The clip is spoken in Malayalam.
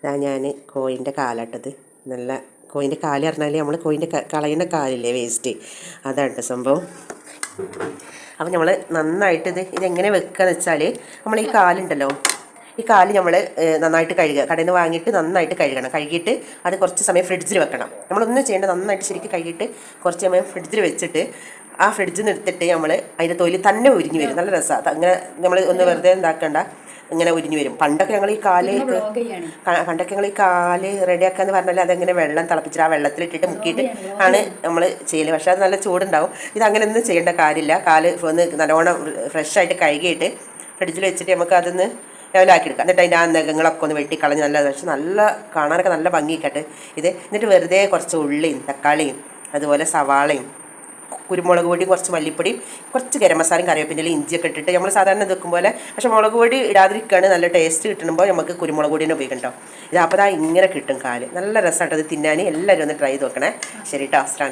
ഇതാ ഞാൻ കോഴിൻ്റെ കാലാട്ടത്. നല്ല കോഴിൻ്റെ കാല് പറഞ്ഞാൽ നമ്മൾ കോഴിൻ്റെ കളയുന്ന കാലില്ലേ, വേസ്റ്റ്, അതാണ് സംഭവം. അപ്പം നമ്മൾ നന്നായിട്ട് ഇതെങ്ങനെ വെക്കുകയെന്ന് വെച്ചാൽ, നമ്മൾ ഈ കാലുണ്ടല്ലോ, ഈ കാല് നമ്മൾ നന്നായിട്ട് കഴുകുക. കടയിൽ നിന്ന് വാങ്ങിയിട്ട് നന്നായിട്ട് കഴുകണം. കഴുകിയിട്ട് അത് കുറച്ച് സമയം ഫ്രിഡ്ജിൽ വെക്കണം. നമ്മളൊന്നും ചെയ്യേണ്ട, നന്നായിട്ട് ശരിക്കും കഴുകിയിട്ട് കുറച്ച് സമയം ഫ്രിഡ്ജിൽ വെച്ചിട്ട് ആ ഫ്രിഡ്ജിൽ നിന്ന് എടുത്തിട്ട് നമ്മൾ അതിൻ്റെ തൊലി തന്നെ ഉരിഞ്ഞ് വരും. നല്ല രസമാണ്. അങ്ങനെ നമ്മൾ ഒന്ന് വെറുതെ എന്താക്കണ്ട, ഇങ്ങനെ ഉരിഞ്ഞു വരും. പണ്ടൊക്കെ ഞങ്ങൾ ഈ കാല് റെഡിയാക്കാന്ന് പറഞ്ഞാൽ അതെങ്ങനെ വെള്ളം തിളപ്പിച്ചിട്ട് ആ വെള്ളത്തിലിട്ടിട്ട് മുക്കിയിട്ട് ആണ് നമ്മൾ ചെയ്യല്. പക്ഷേ അത് നല്ല ചൂടുണ്ടാവും. ഇതങ്ങനെ ഒന്നും ചെയ്യേണ്ട കാര്യമില്ല. കാല് ഒന്ന് നല്ലോണം ഫ്രഷായിട്ട് കഴുകിയിട്ട് ഫ്രിഡ്ജിൽ വെച്ചിട്ട് നമുക്ക് അതൊന്ന് ലെവലാക്കി എടുക്കാം. എന്നിട്ട് അതിൻ്റെ ആ നഖങ്ങളൊക്കെ ഒന്ന് വെട്ടിക്കളഞ്ഞ് നല്ല കാണാനൊക്കെ നല്ല ഭംഗിക്കാട്ട് എന്നിട്ട് വെറുതെ കുറച്ച് ഉള്ളിയും തക്കാളിയും അതുപോലെ സവാളയും കുരുമുളക് പൊടിയും കുറച്ച് മല്ലിപ്പൊടിയും കുറച്ച് ഗരം മസാലയും കറിവേപ്പിൻ്റെയും ഇഞ്ചിയൊക്കെ ഇട്ടിട്ട് നമ്മൾ സാധാരണ വെക്കും പോലെ, പക്ഷേ മുളക് പൊടി ഇടാതിരിക്കുകയാണ് നല്ല ടേസ്റ്റ് കിട്ടുമ്പോൾ നമുക്ക് കുരുമുളക് പൊടിനെ ഉപയോഗിക്കണം കേട്ടോ. ഇത് അപ്പോൾ ഇങ്ങനെ കിട്ടും കാല്. നല്ല രസമായിട്ട് അത് തിന്നാൻ. എല്ലാവരും ഒന്ന് ട്രൈ ചെയ്ത് നോക്കണേ. ശരി കേട്ടോ. അസ്സലാമു അലൈക്കും.